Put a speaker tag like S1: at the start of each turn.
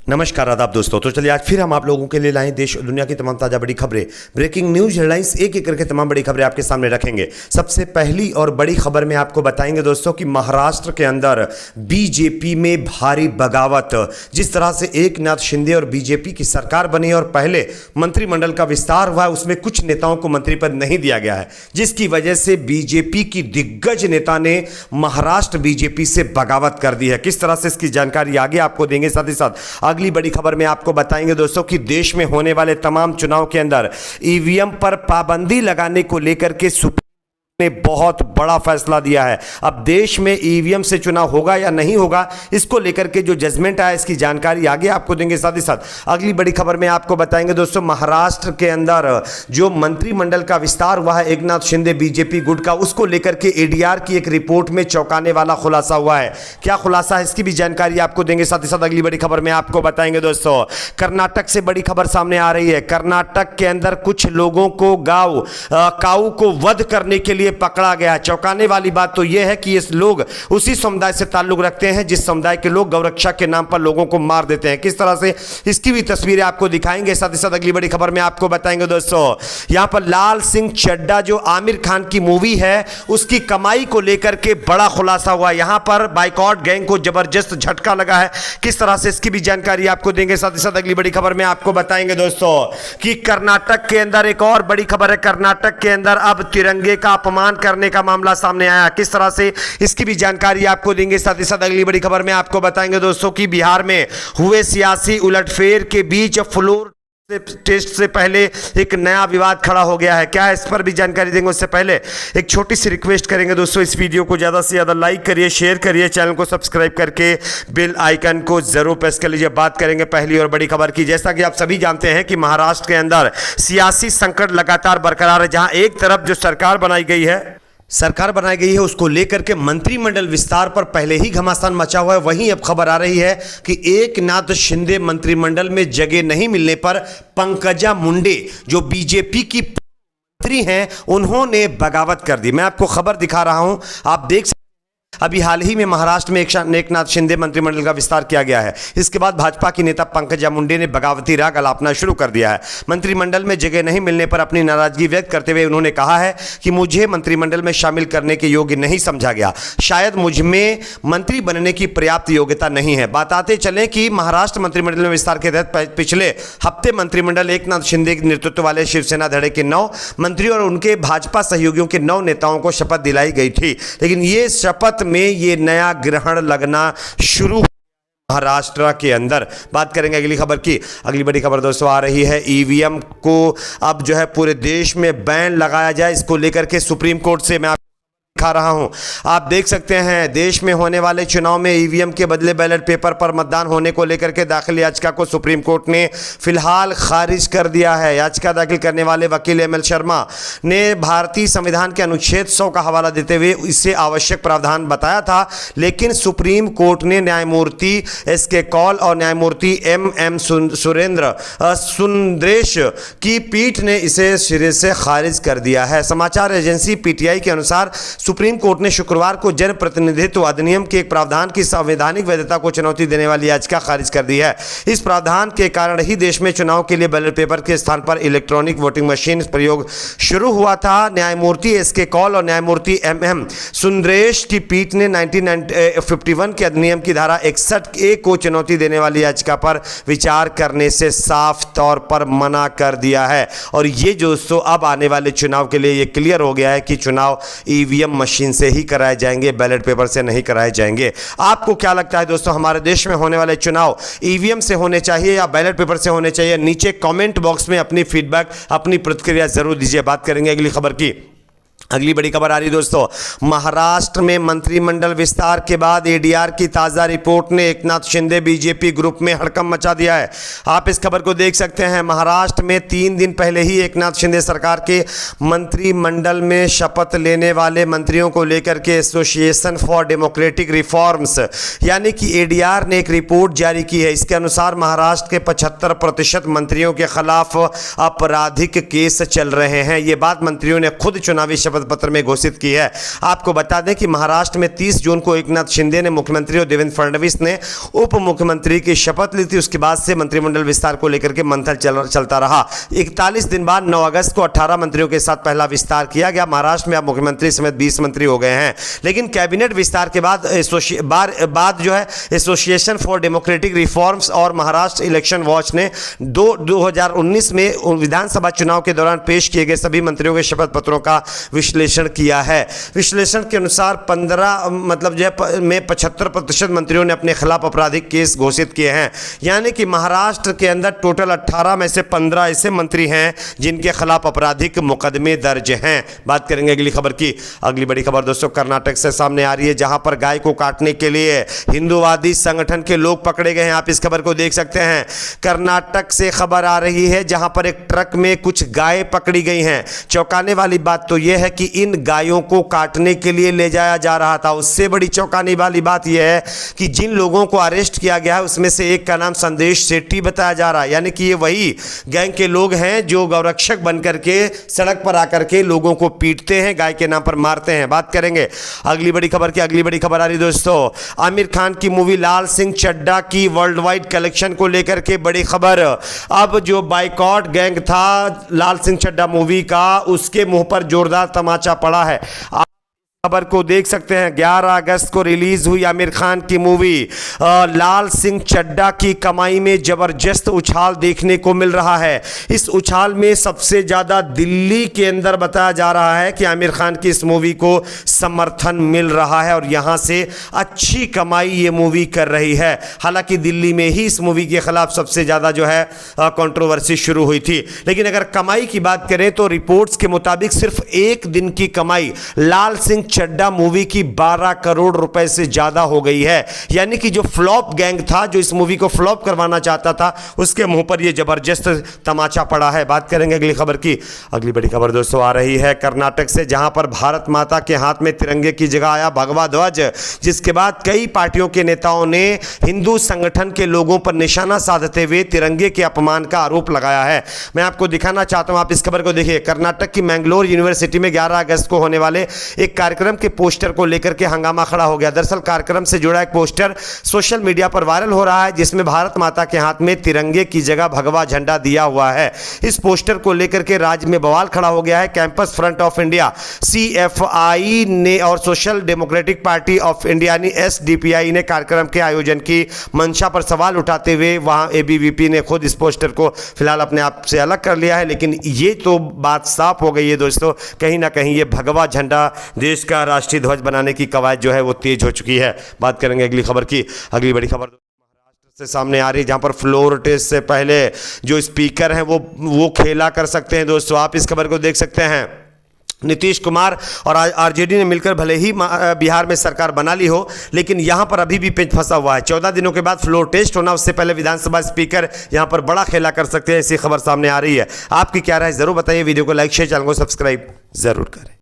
S1: नमस्कार आदाब दोस्तों। तो चलिए आज फिर हम आप लोगों के लिए लाए देश और दुनिया की तमाम ताज़ा बड़ी खबरें, ब्रेकिंग न्यूज हेडलाइंस, एक एक करके तमाम बड़ी खबरें आपके सामने रखेंगे। सबसे पहली और बड़ी खबर में आपको बताएंगे दोस्तों कि महाराष्ट्र के अंदर बीजेपी में भारी बगावत। जिस तरह से एकनाथ शिंदे और बीजेपी की सरकार बनी और पहले मंत्रिमंडल का विस्तार हुआ, उसमें कुछ नेताओं को मंत्री पद नहीं दिया गया है, जिसकी वजह से बीजेपी की दिग्गज नेता ने महाराष्ट्र बीजेपी से बगावत कर दी है। किस तरह से इसकी जानकारी आगे आपको देंगे। साथ ही साथ अगली बड़ी खबर में आपको बताएंगे दोस्तों कि देश में होने वाले तमाम चुनाव के अंदर ईवीएम पर पाबंदी लगाने को लेकर के सुप्रीम ने बहुत बड़ा फैसला दिया है। अब देश में ईवीएम से चुनाव होगा या नहीं होगा, इसको लेकर के जो जजमेंट आया, इसकी जानकारी आगे आपको देंगे। साथ ही साथ अगली बड़ी खबर में आपको बताएंगे दोस्तों महाराष्ट्र के अंदर जो मंत्रिमंडल का विस्तार हुआ है एकनाथ शिंदे बीजेपी गुट का, उसको लेकर के एडीआर की एक रिपोर्ट में चौंकाने वाला खुलासा हुआ है। क्या खुलासा है, इसकी भी जानकारी आपको देंगे। साथ ही साथ अगली बड़ी खबर में आपको बताएंगे दोस्तों कर्नाटक से बड़ी खबर सामने आ रही है। कर्नाटक के अंदर कुछ लोगों को काऊ को वध करने के लिए पकड़ा गया। चौंकाने वाली बात तो यह है कि ये लोग उसी समुदाय से ताल्लुक रखते हैं जिस समुदाय के लोग गौरक्षा के नाम पर लोगों को मार देते हैं। किस तरह से, इसकी भी तस्वीरें आपको दिखाएंगे। साथ ही साथ अगली बड़ी खबर में आपको बताएंगे दोस्तों यहां पर लाल सिंह चड्ढा जो आमिर खान की मूवी है उसकी कमाई को लेकर के बड़ा खुलासा हुआ। यहां पर बाइकॉट गैंग को जबरदस्त झटका लगा है। किस तरह से, इसकी भी जानकारी आपको देंगे। साथ ही साथ अगली बड़ी खबर में आपको बताएंगे दोस्तों कि कर्नाटक के अंदर एक और बड़ी खबर है। कर्नाटक के अंदर अब तिरंगे का अपमान करने का मामला सामने आया। किस तरह से, इसकी भी जानकारी आपको देंगे। साथ ही साथ अगली बड़ी खबर में आपको बताएंगे दोस्तों कि बिहार में हुए सियासी उलटफेर के बीच फ्लोर टेस्ट से पहले एक नया विवाद खड़ा हो गया है। क्या है, इस पर भी जानकारी देंगे। उससे पहले एक छोटी सी रिक्वेस्ट करेंगे दोस्तों, इस वीडियो को ज़्यादा से ज़्यादा लाइक करिए, शेयर करिए, चैनल को सब्सक्राइब करके बेल आइकन को जरूर प्रेस कर लीजिए। बात करेंगे पहली और बड़ी खबर की। जैसा कि आप सभी जानते हैं कि महाराष्ट्र के अंदर सियासी संकट लगातार बरकरार है। जहां एक तरफ जो सरकार बनाई गई है उसको लेकर के मंत्रिमंडल विस्तार पर पहले ही घमासान मचा हुआ है, वहीं अब खबर आ रही है कि एकनाथ शिंदे मंत्रिमंडल में जगह नहीं मिलने पर पंकजा मुंडे जो बीजेपी की मंत्री हैं उन्होंने बगावत कर दी। मैं आपको खबर दिखा रहा हूं, आप देख अभी हाल ही में महाराष्ट्र में एकनाथ शिंदे मंत्रिमंडल का विस्तार किया गया है। इसके बाद भाजपा की नेता पंकजा मुंडे ने बगावती राग अलापना शुरू कर दिया है। मंत्रिमंडल में जगह नहीं मिलने पर अपनी नाराजगी व्यक्त करते हुए उन्होंने कहा है कि मुझे मंत्रिमंडल में शामिल करने के योग्य नहीं समझा गया, शायद मुझ में मंत्री बनने की पर्याप्त योग्यता नहीं है। बताते चलें कि महाराष्ट्र मंत्रिमंडल में विस्तार के तहत पिछले हफ्ते मंत्रिमंडल एकनाथ शिंदे के नेतृत्व वाले शिवसेना धड़े के 9 मंत्री और उनके भाजपा सहयोगियों के 9 नेताओं को शपथ दिलाई गई थी, लेकिन ये शपथ में ये नया ग्रहण लगना शुरू महाराष्ट्र के अंदर। बात करेंगे अगली खबर की। अगली बड़ी खबर दोस्तों आ रही है ईवीएम को अब जो है पूरे देश में बैन लगाया जाए, इसको लेकर के सुप्रीम कोर्ट से मैं दिखा रहा हूं। आप देख सकते हैं देश में होने वाले चुनाव में ईवीएम के बदले बैलेट पेपर पर मतदान होने को लेकर के दाखिल याचिका को सुप्रीम कोर्ट ने फिलहाल खारिज कर दिया है। याचिका दाखिल करने वाले वकील एमएल शर्मा ने भारतीय संविधान के अनुच्छेद 100 का हवाला देते हुए इसे आवश्यक प्रावधान बताया था, लेकिन सुप्रीम कोर्ट ने न्यायमूर्ति एसके कौल और न्यायमूर्ति एम सुंदरेश की पीठ ने इसे सिरे से खारिज कर दिया है। समाचार एजेंसी पीटीआई के अनुसार सुप्रीम कोर्ट ने शुक्रवार को जन प्रतिनिधित्व अधिनियम के एक प्रावधान की संवैधानिक वैधता को चुनौती देने वाली याचिका खारिज कर दी है। इस प्रावधान के कारण ही देश में चुनाव के लिए बैलेट पेपर के स्थान पर इलेक्ट्रॉनिक वोटिंग मशीन प्रयोग शुरू हुआ था। न्यायमूर्ति एसके कौल और न्यायमूर्ति एम सुंदरेश की पीठ ने 1951 के अधिनियम की धारा 61A को चुनौती देने वाली याचिका पर विचार करने से साफ तौर पर मना कर दिया है। और ये दोस्तों अब आने वाले चुनाव के लिए ये क्लियर हो गया है कि चुनाव ईवीएम मशीन से ही कराए जाएंगे, बैलेट पेपर से नहीं कराए जाएंगे। आपको क्या लगता है दोस्तों, हमारे देश में होने वाले चुनाव ईवीएम से होने चाहिए या बैलेट पेपर से होने चाहिए? नीचे कमेंट बॉक्स में अपनी फीडबैक, अपनी प्रतिक्रिया जरूर दीजिए। बात करेंगे अगली खबर की। अगली बड़ी खबर आ रही दोस्तों महाराष्ट्र में मंत्रिमंडल विस्तार के बाद एडीआर की ताज़ा रिपोर्ट ने एकनाथ शिंदे बीजेपी ग्रुप में हड़कंप मचा दिया है। आप इस खबर को देख सकते हैं। महाराष्ट्र में 3 दिन पहले ही एकनाथ शिंदे सरकार के मंत्रिमंडल में शपथ लेने वाले मंत्रियों को लेकर के एसोसिएशन फॉर डेमोक्रेटिक रिफॉर्म्स यानी कि एडीआर ने एक रिपोर्ट जारी की है। इसके अनुसार महाराष्ट्र के 75% मंत्रियों के खिलाफ आपराधिक केस चल रहे हैं। ये बात मंत्रियों ने खुद चुनावी शपथ शपथ पत्र में घोषित की है। आपको बता दें कि महाराष्ट्र में 30 जून को एकनाथ शिंदे ने मुख्यमंत्री और देवेंद्र फडणवीस ने उप मुख्यमंत्री की शपथ ली थी। उसके बाद से मंत्रिमंडल विस्तार को लेकर के मंथन चलता रहा। 41 दिन बाद 9 अगस्त को 18 मंत्रियों के साथ पहला विस्तार किया गया। महाराष्ट्र में अब मुख्यमंत्री समेत 20 मंत्री हो गए हैं। लेकिन कैबिनेट विस्तार के बाद जो है एसोसिएशन फॉर डेमोक्रेटिक रिफॉर्म्स और महाराष्ट्र इलेक्शन वॉच ने 2019 में विधानसभा चुनाव के दौरान पेश किए गए सभी मंत्रियों के शपथ पत्रों का विश्लेषण किया है। विश्लेषण के अनुसार 75% मंत्रियों ने अपने खिलाफ आपराधिक केस घोषित किए हैं। यानी कि महाराष्ट्र के अंदर टोटल 18 में से 15 ऐसे मंत्री हैं जिनके खिलाफ आपराधिक मुकदमे दर्ज हैं। बात करेंगे अगली खबर की। अगली बड़ी खबर दोस्तों कर्नाटक से सामने आ रही है, जहां पर गाय को काटने के लिए हिंदूवादी संगठन के लोग पकड़े गए हैं। आप इस खबर को देख सकते हैं। कर्नाटक से खबर आ रही है जहां पर एक ट्रक में कुछ गाय पकड़ी गई हैं। चौंकाने वाली बात तो यह है कि इन गायों को काटने के लिए ले जाया जा रहा था। उससे बड़ी चौंकाने वाली बात यह है कि जिन लोगों को अरेस्ट किया गया है उसमें से एक का नाम संदेश सेट्टी बताया जा रहा है। यानी कि ये वही गैंग के लोग हैं जो गौरक्षक बनकर के सड़क पर आकर के लोगों को पीटते हैं, गाय के नाम पर मारते हैं। बात करेंगे अगली बड़ी खबर की। अगली बड़ी खबर आ रही दोस्तों आमिर खान की मूवी लाल सिंह चड्ढा की वर्ल्ड वाइड कलेक्शन को लेकर के बड़ी खबर। अब जो बाइकॉट गैंग था लाल सिंह चड्ढा मूवी का, उसके मुंह पर जोरदार तमाचा पड़ा है। खबर को देख सकते हैं। 11 अगस्त को रिलीज हुई आमिर खान की मूवी लाल सिंह चड्ढा की कमाई में जबरदस्त उछाल देखने को मिल रहा है। इस उछाल में सबसे ज्यादा दिल्ली के अंदर बताया जा रहा है कि आमिर खान की इस मूवी को समर्थन मिल रहा है और यहां से अच्छी कमाई ये मूवी कर रही है। हालांकि दिल्ली में ही इस मूवी के खिलाफ सबसे ज्यादा जो है कंट्रोवर्सी शुरू हुई थी। लेकिन अगर कमाई की बात करें तो रिपोर्ट्स के मुताबिक सिर्फ एक दिन की कमाई लाल सिंह चड्ढा मूवी की 12 करोड़ रुपए से ज्यादा हो गई है। यानी कि जो फ्लॉप गैंग था, जो इस मूवी को फ्लॉप करवाना चाहता था, उसके मुंह पर यह जबरदस्त तमाचा पड़ा है। बात करेंगे अगली खबर की। अगली बड़ी खबर दोस्तों आ रही है कर्नाटक से, जहां पर भारत माता के हाथ में तिरंगे की जगह आया भगवा ध्वज, जिसके बाद कई पार्टियों के नेताओं ने हिंदू संगठन के लोगों पर निशाना साधते हुए तिरंगे के अपमान का आरोप लगाया है। मैं आपको दिखाना चाहता हूं, आप इस खबर को देखिए। कर्नाटक की मैंगलोर यूनिवर्सिटी में 11 अगस्त को होने वाले एक कार्यक्रम के पोस्टर को लेकर के हंगामा खड़ा हो गया। दरअसल कार्यक्रम से जुड़ा एक पोस्टर सोशल मीडिया पर वायरल हो रहा है, जिसमें भारत माता के हाथ में तिरंगे की जगह भगवा झंडा दिया हुआ है। इस पोस्टर को लेकर के राज्य में बवाल खड़ा हो गया है। Campus front of India CFI ने और social democratic party of India ने SDPI ने कार्यक्रम के आयोजन की मंशा पर सवाल उठाते हुए वहां ABVP ने खुद इस पोस्टर को फिलहाल अपने आप से अलग कर लिया है। लेकिन ये तो बात साफ हो गई है दोस्तों, कहीं ना कहीं ये भगवा झंडा देश का राष्ट्रीय ध्वज बनाने की कवायद जो है वो तेज हो चुकी है। बात करेंगे अगली खबर की। अगली बड़ी खबर महाराष्ट्र से सामने आ रही है, जहां पर फ्लोर टेस्ट से पहले जो स्पीकर हैं वो खेला कर सकते हैं। दोस्तों आप इस खबर को देख सकते हैं। नीतीश कुमार और RJD ने मिलकर भले ही बिहार में सरकार बना ली हो, लेकिन यहां पर अभी भी पेच फंसा हुआ है। 14 दिनों के बाद फ्लोर टेस्ट होना, उससे पहले विधानसभा स्पीकर यहां पर बड़ा खेला कर सकते हैं। ऐसी खबर सामने आ रही है। आपकी क्या राय जरूर बताइए। वीडियो को लाइक शेयर, चैनल को सब्सक्राइब जरूर करें।